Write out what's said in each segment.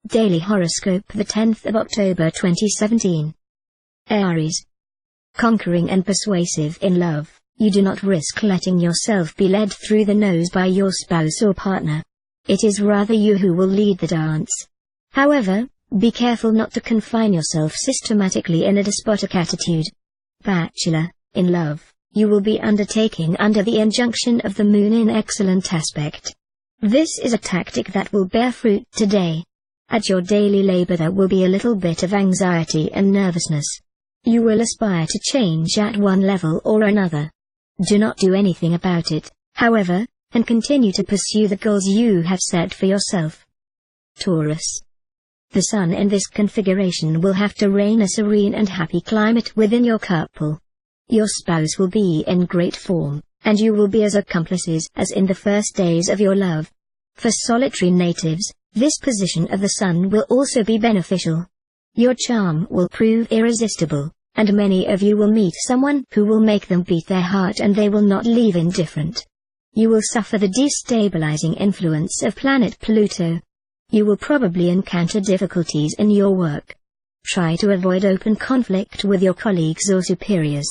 Daily Horoscope, the 10th of October 2017. Aries. Conquering and persuasive in love, you do not risk letting yourself be led through the nose by your spouse or partner. It is rather you who will lead the dance. However, be careful not to confine yourself systematically in a despotic attitude. Bachelor, in love, you will be undertaking under the injunction of the moon in excellent aspect. This is a tactic that will bear fruit today. At your daily labor there will be a little bit of anxiety and nervousness. You will aspire to change at one level or another. Do not do anything about it, however, and continue to pursue the goals you have set for yourself. Taurus. The sun in this configuration will have to reign a serene and happy climate within your couple. Your spouse will be in great form, and you will be as accomplices as in the first days of your love. For solitary natives, this position of the sun will also be beneficial. Your charm will prove irresistible, and many of you will meet someone who will make them beat their heart and they will not leave indifferent. You will suffer the destabilizing influence of planet Pluto. You will probably encounter difficulties in your work. Try to avoid open conflict with your colleagues or superiors.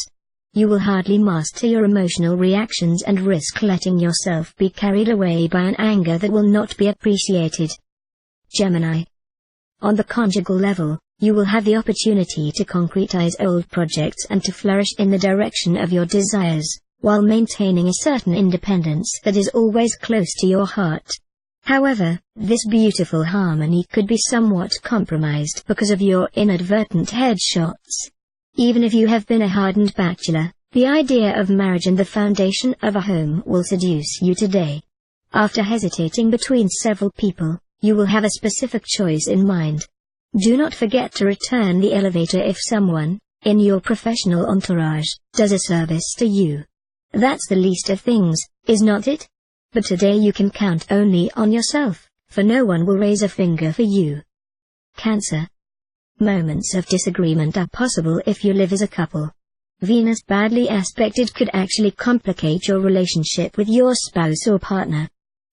You will hardly master your emotional reactions and risk letting yourself be carried away by an anger that will not be appreciated. Gemini. On the conjugal level, you will have the opportunity to concretize old projects and to flourish in the direction of your desires, while maintaining a certain independence that is always close to your heart. However, this beautiful harmony could be somewhat compromised because of your inadvertent headshots. Even if you have been a hardened bachelor, the idea of marriage and the foundation of a home will seduce you today. After hesitating between several people, you will have a specific choice in mind. Do not forget to return the elevator if someone, in your professional entourage, does a service to you. That's the least of things, is not it? But today you can count only on yourself, for no one will raise a finger for you. Cancer. Moments of disagreement are possible if you live as a couple. Venus badly aspected could actually complicate your relationship with your spouse or partner.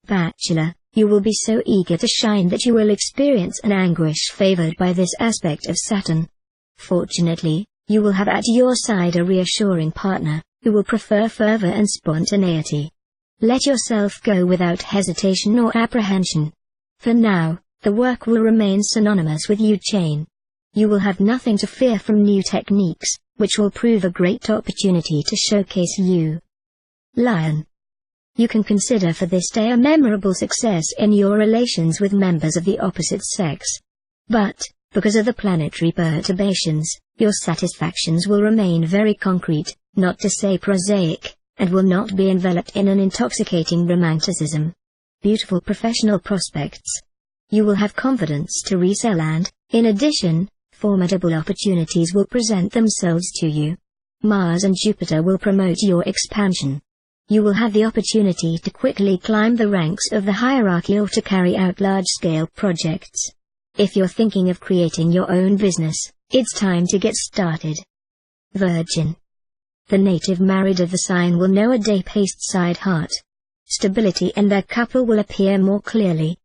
Bachelor, you will be so eager to shine that you will experience an anguish favored by this aspect of Saturn. Fortunately, you will have at your side a reassuring partner, who will prefer fervor and spontaneity. Let yourself go without hesitation or apprehension. For now, the work will remain synonymous with you. You will have nothing to fear from new techniques, which will prove a great opportunity to showcase you. Lion. You can consider for this day a memorable success in your relations with members of the opposite sex. But, because of the planetary perturbations, your satisfactions will remain very concrete, not to say prosaic, and will not be enveloped in an intoxicating romanticism. Beautiful professional prospects. You will have confidence to resell and, in addition, formidable opportunities will present themselves to you. Mars and Jupiter will promote your expansion. You will have the opportunity to quickly climb the ranks of the hierarchy or to carry out large-scale projects. If you're thinking of creating your own business, it's time to get started. Virgin. The native married of the sign will know a day-paced side heart. Stability in their couple will appear more clearly.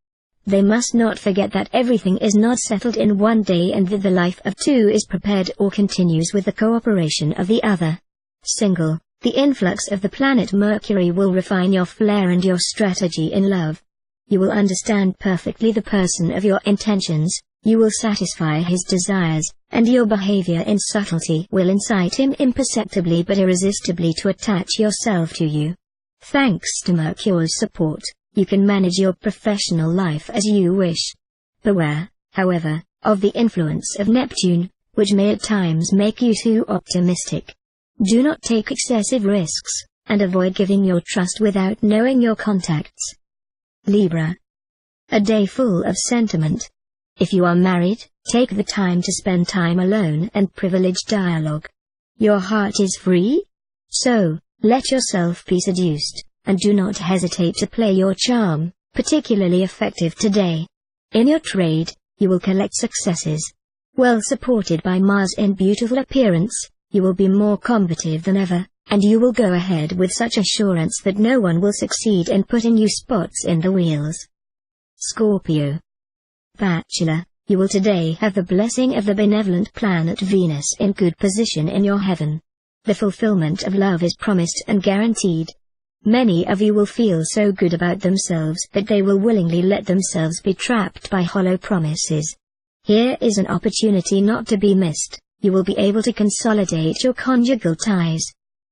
They must not forget that everything is not settled in one day and that the life of two is prepared or continues with the cooperation of the other. Single. The influx of the planet Mercury will refine your flair and your strategy in love. You will understand perfectly the person of your intentions, you will satisfy his desires, and your behavior in subtlety will incite him imperceptibly but irresistibly to attach yourself to you. Thanks to Mercury's support, you can manage your professional life as you wish. Beware, however, of the influence of Neptune, which may at times make you too optimistic. Do not take excessive risks, and avoid giving your trust without knowing your contacts. Libra. A day full of sentiment. If you are married, take the time to spend time alone and privilege dialogue. Your heart is free? So, let yourself be seduced, and do not hesitate to play your charm, particularly effective today. In your trade, you will collect successes. Well supported by Mars in beautiful appearance, you will be more combative than ever, and you will go ahead with such assurance that no one will succeed in putting you spots in the wheels. Scorpio. bachelor, you will today have the blessing of the benevolent planet Venus in good position in your heaven. The fulfillment of love is promised and guaranteed. Many of you will feel so good about themselves that they will willingly let themselves be trapped by hollow promises. Here is an opportunity not to be missed. You will be able to consolidate your conjugal ties.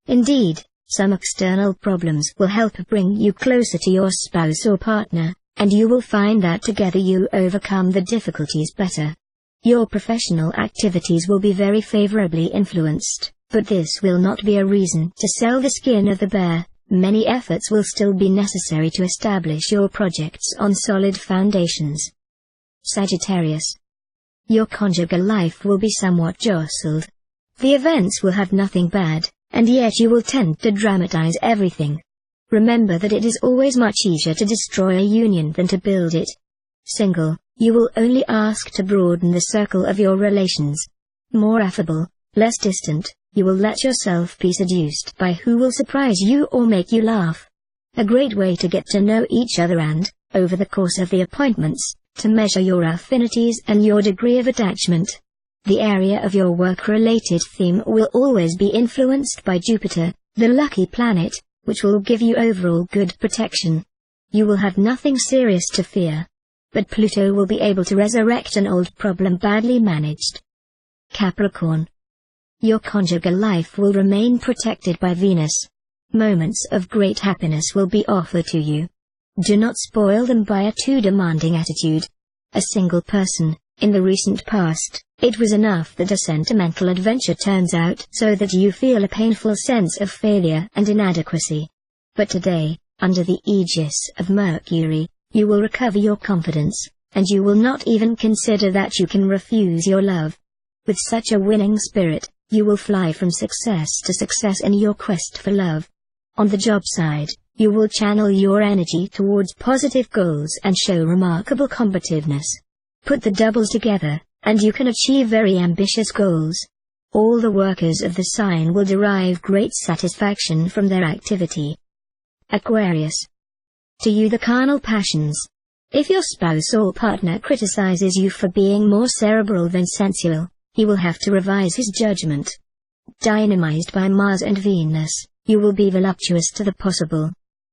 Indeed, some external problems will help bring you closer to your spouse or partner, and you will find that together you overcome the difficulties better. Your professional activities will be very favorably influenced, but this will not be a reason to sell the skin of the bear. Many efforts will still be necessary to establish your projects on solid foundations. Sagittarius. Your conjugal life will be somewhat jostled. The events will have nothing bad, and yet you will tend to dramatize everything. Remember that it is always much easier to destroy a union than to build it. Single, you will only ask to broaden the circle of your relations. More affable, less distant, you will let yourself be seduced by who will surprise you or make you laugh. A great way to get to know each other and, over the course of the appointments, to measure your affinities and your degree of attachment. The area of your work-related theme will always be influenced by Jupiter, the lucky planet, which will give you overall good protection. You will have nothing serious to fear. But Pluto will be able to resurrect an old problem badly managed. Capricorn. Your conjugal life will remain protected by Venus. Moments of great happiness will be offered to you. Do not spoil them by a too demanding attitude. A single person, in the recent past, it was enough that a sentimental adventure turns out so that you feel a painful sense of failure and inadequacy. But today, under the aegis of Mercury, you will recover your confidence, and you will not even consider that you can refuse your love. With such a winning spirit, you will fly from success to success in your quest for love. On the job side, you will channel your energy towards positive goals and show remarkable combativeness. Put the doubles together, and you can achieve very ambitious goals. All the workers of the sign will derive great satisfaction from their activity. Aquarius. To you the carnal passions. If your spouse or partner criticizes you for being more cerebral than sensual, he will have to revise his judgment. Dynamized by Mars and Venus, you will be voluptuous to the possible.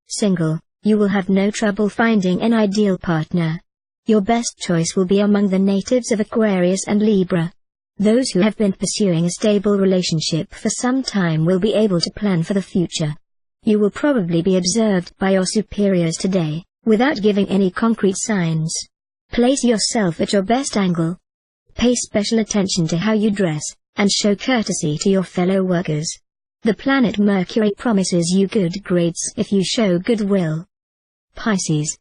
Single, you will have no trouble finding an ideal partner. Your best choice will be among the natives of Aquarius and Libra. Those who have been pursuing a stable relationship for some time will be able to plan for the future. You will probably be observed by your superiors today, without giving any concrete signs. Place yourself at your best angle. Pay special attention to how you dress, and show courtesy to your fellow workers. The planet Mercury promises you good grades if you show goodwill. Pisces.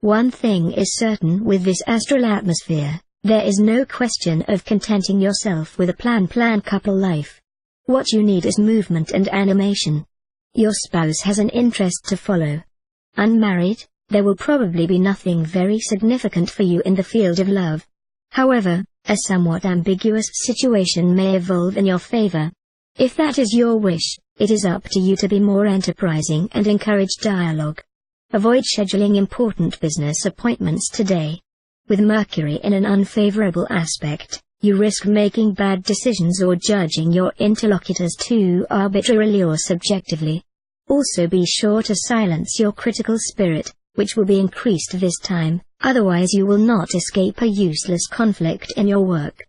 One thing is certain with this astral atmosphere, there is no question of contenting yourself with a plan couple life. What you need is movement and animation. Your spouse has an interest to follow. Unmarried, there will probably be nothing very significant for you in the field of love. However, a somewhat ambiguous situation may evolve in your favor. If that is your wish, it is up to you to be more enterprising and encourage dialogue. Avoid scheduling important business appointments today. With Mercury in an unfavorable aspect, you risk making bad decisions or judging your interlocutors too arbitrarily or subjectively. Also be sure to silence your critical spirit, which will be increased this time, otherwise you will not escape a useless conflict in your work.